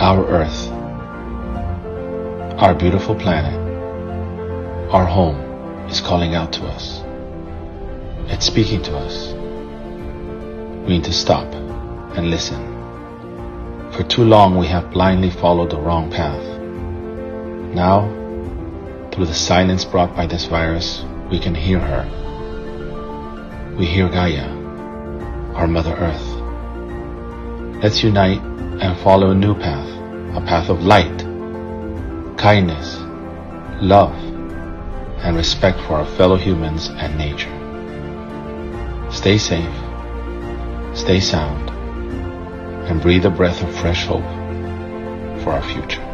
Our Earth, our beautiful planet, our home is calling out to us. It's speaking to us. We need to stop and listen. For too long we have blindly followed the wrong path. Now, through the silence brought by this virus, we can hear her. We hear Gaia, our Mother Earth. Let's unite and follow a new path, a path of light, kindness, love, and respect for our fellow humans and nature. Stay safe, stay sound, and breathe a breath of fresh hope for our future.